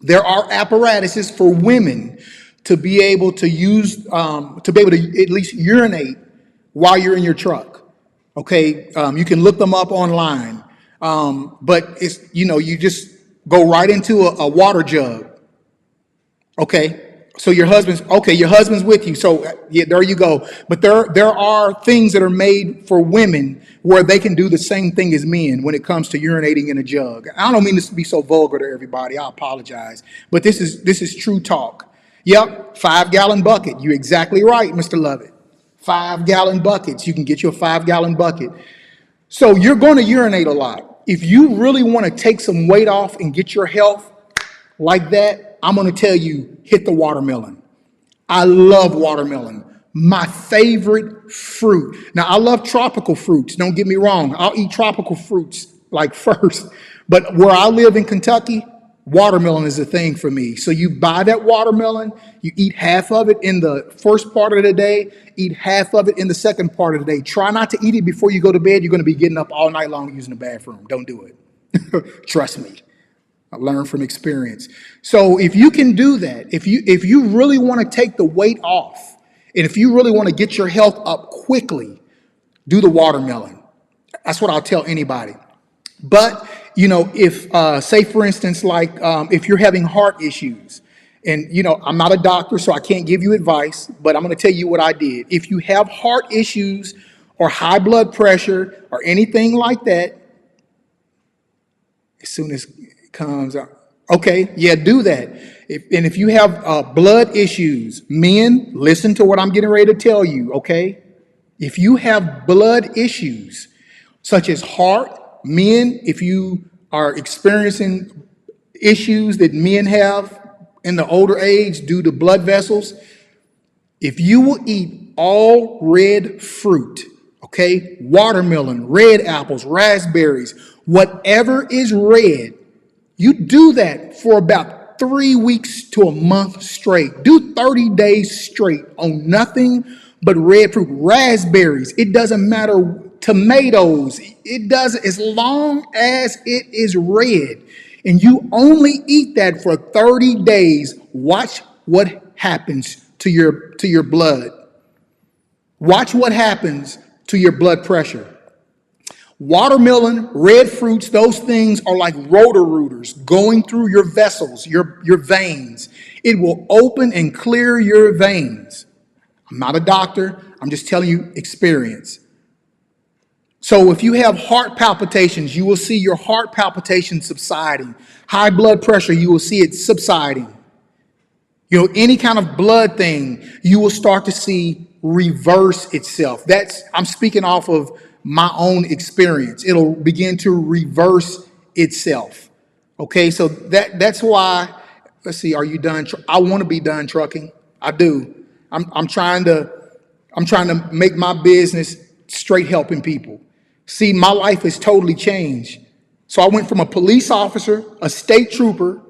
there are apparatuses for women to be able to use, to be able to at least urinate while you're in your truck. Okay, you can look them up online, but it's, you just go right into a water jug. Okay, so your husband's with you. So yeah, there you go. But there are things that are made for women where they can do the same thing as men when it comes to urinating in a jug. I don't mean this to be so vulgar to everybody. I apologize, but this is true talk. Yep, 5-gallon bucket. You're exactly right, Mr. Lovett. 5-gallon buckets. You can get you a 5-gallon bucket. So you're going to urinate a lot. If you really want to take some weight off and get your health like that, I'm going to tell you, hit the watermelon. I love watermelon. My favorite fruit. Now, I love tropical fruits. Don't get me wrong. I'll eat tropical fruits like first. But where I live in Kentucky, watermelon is a thing for me. So you buy that watermelon, you eat half of it in the first part of the day, eat half of it in the second part of the day. Try not to eat it before you go to bed. You're going to be getting up all night long using the bathroom. Don't do it. Trust me. I learned from experience. So if you can do that, if you really want to take the weight off, and if you really want to get your health up quickly, do the watermelon. That's what I'll tell anybody. But, if, say for instance, like if you're having heart issues, and, I'm not a doctor, so I can't give you advice, but I'm going to tell you what I did. If you have heart issues or high blood pressure or anything like that, as soon as it comes out, okay, yeah, do that. If you have blood issues, men, listen to what I'm getting ready to tell you, okay? If you have blood issues, such as heart, men, if you are experiencing issues that men have in the older age due to blood vessels, if you will eat all red fruit, okay, watermelon, red apples, raspberries, whatever is red, you do that for about 3 weeks to a month straight. Do 30 days straight on nothing but red fruit. Raspberries, it doesn't matter. Tomatoes, it doesn't, as long as it is red. And you only eat that for 30 days. Watch what happens to your blood. Watch what happens to your blood pressure. Watermelon, red fruits, those things are like rotor-rooters going through your vessels, your veins. It will open and clear your veins. I'm not a doctor. I'm just telling you experience. So if you have heart palpitations, you will see your heart palpitations subsiding. High blood pressure, you will see it subsiding. Any kind of blood thing, you will start to see reverse itself. I'm speaking off of my own experience. It'll begin to reverse itself. Okay, so that's why, let's see, are you done? I want to be done trucking. I do. I'm trying to make my business straight helping people. See, my life has totally changed. So I went from a police officer, a state trooper,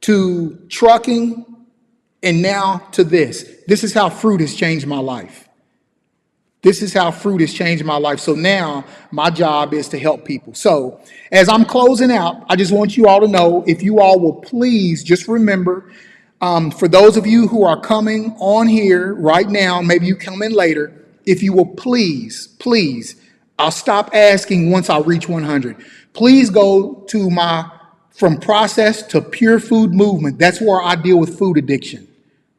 to trucking, and now to this. This is how fruit has changed my life. This is how fruit has changed my life. So now my job is to help people. So as I'm closing out, I just want you all to know, if you all will please just remember, for those of you who are coming on here right now, maybe you come in later, if you will please, I'll stop asking once I reach 100. Please go to my From Process to Pure Food movement. That's where I deal with food addiction.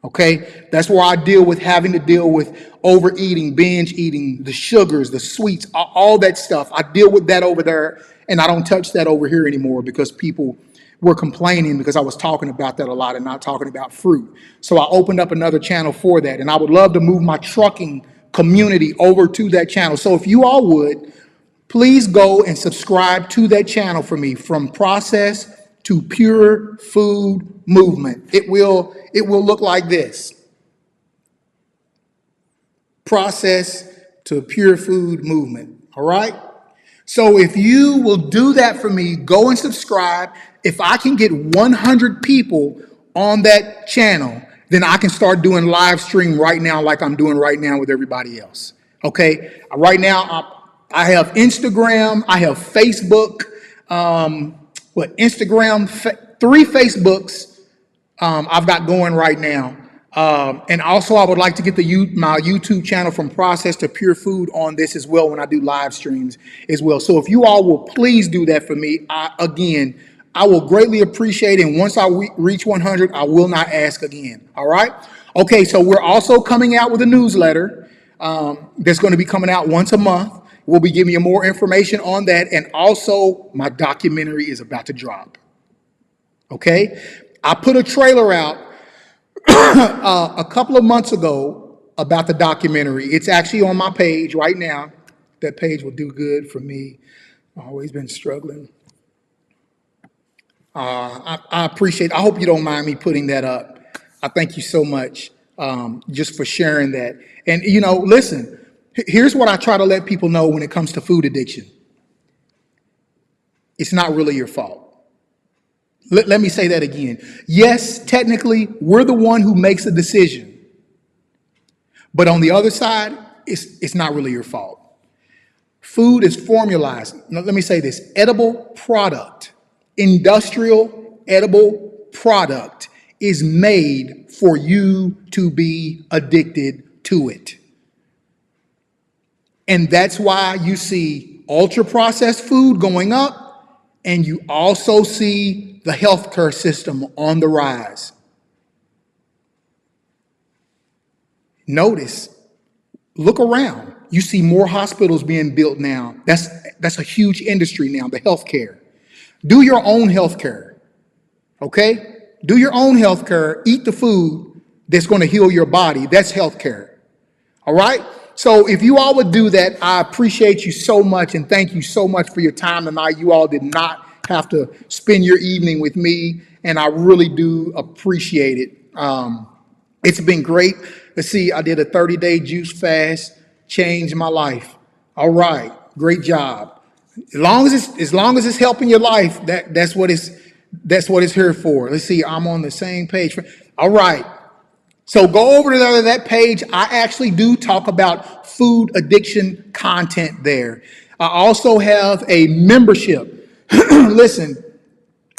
Okay, that's where I deal with having to deal with overeating, binge eating, the sugars, the sweets, all that stuff. I deal with that over there, and I don't touch that over here anymore because people were complaining because I was talking about that a lot and not talking about fruit. So I opened up another channel for that, and I would love to move my trucking community over to that channel. So if you all would, please go and subscribe to that channel for me, From Process to Pure Food Movement. It will look like this. Process to Pure Food Movement. All right? So if you will do that for me, go and subscribe. If I can get 100 people on that channel, then I can start doing live stream right now like I'm doing right now with everybody else. Okay? Right now, I have Instagram, I have Facebook, Instagram, 3 Facebooks I've got going right now. And also, I would like to get my YouTube channel from Processed to Pure Food on this as well when I do live streams as well. So if you all will please do that for me, I will greatly appreciate it. And once I reach 100, I will not ask again. All right? Okay, so we're also coming out with a newsletter that's going to be coming out once a month. We'll be giving you more information on that. And also, my documentary is about to drop. Okay? I put a trailer out a couple of months ago about the documentary. It's actually on my page right now. That page will do good for me. I've always been struggling. I appreciate. I hope you don't mind me putting that up. I thank you so much just for sharing that. And listen. Here's what I try to let people know when it comes to food addiction. It's not really your fault. Let me say that again. Yes, technically, we're the one who makes the decision. But on the other side, it's not really your fault. Food is formalized. Now, let me say this. Edible product, industrial edible product is made for you to be addicted to it. And that's why you see ultra-processed food going up, and you also see the healthcare system on the rise. Notice, look around. You see more hospitals being built now. That's a huge industry now, the healthcare. Do your own healthcare, okay? Do your own healthcare. Eat the food that's going to heal your body. That's healthcare, all right? So if you all would do that, I appreciate you so much and thank you so much for your time tonight. You all did not have to spend your evening with me, and I really do appreciate it. It's been great. Let's see, I did a 30-day juice fast, changed my life. All right, great job. As long as it's helping your life, that's what it's here for. Let's see, I'm on the same page. All right. So go over to that page. I actually do talk about food addiction content there. I also have a membership. Listen,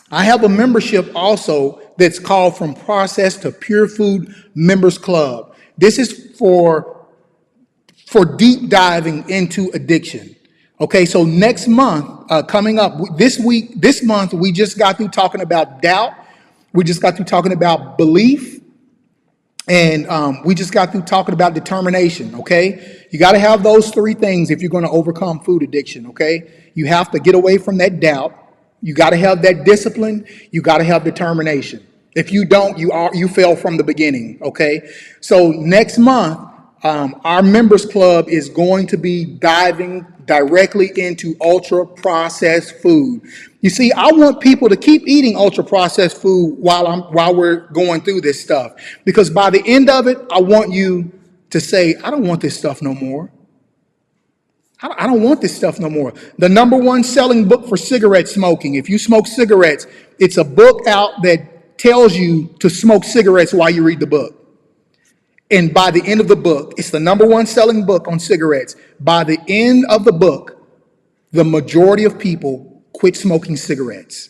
I have a membership also that's called From Processed to Pure Food Members Club. This is for deep diving into addiction. Okay, so next month, coming up this month, we just got through talking about doubt. We just got through talking about belief. And we just got through talking about determination, okay? You got to have those 3 things if you're going to overcome food addiction, okay? You have to get away from that doubt. You got to have that discipline. You got to have determination. If you don't, you fail from the beginning, okay? So next month, our members club is going to be diving directly into ultra-processed food. You see, I want people to keep eating ultra-processed food while we're going through this stuff. Because by the end of it, I want you to say, I don't want this stuff no more. I don't want this stuff no more. The #1 selling book for cigarette smoking. If you smoke cigarettes, it's a book out that tells you to smoke cigarettes while you read the book. And by the end of the book, it's the #1 selling book on cigarettes. By the end of the book, the majority of people quit smoking cigarettes.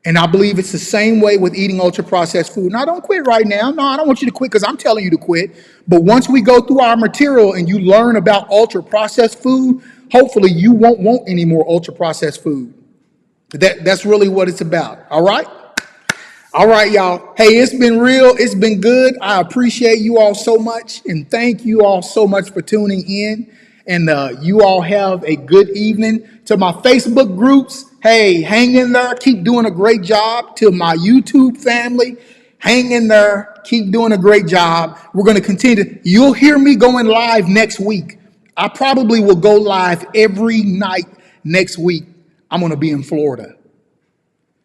And I believe it's the same way with eating ultra-processed food. Now, don't quit right now. No, I don't want you to quit because I'm telling you to quit. But once we go through our material and you learn about ultra-processed food, hopefully you won't want any more ultra-processed food. That's really what it's about. All right? All right, y'all. Hey, it's been real. It's been good. I appreciate you all so much. And thank you all so much for tuning in. And you all have a good evening. To my Facebook groups, hey, hang in there. Keep doing a great job. To my YouTube family, hang in there. Keep doing a great job. We're going to continue. You'll hear me going live next week. I probably will go live every night next week. I'm going to be in Florida.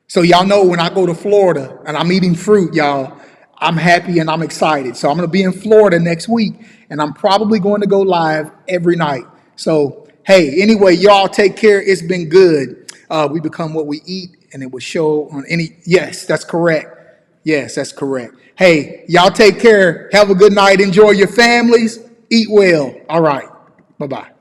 So y'all know when I go to Florida and I'm eating fruit, y'all, I'm happy and I'm excited. So I'm going to be in Florida next week, and I'm probably going to go live every night. So, hey, anyway, y'all take care. It's been good. We become what we eat, and it will show on any. Yes, that's correct. Yes, that's correct. Hey, y'all take care. Have a good night. Enjoy your families. Eat well. All right. Bye-bye.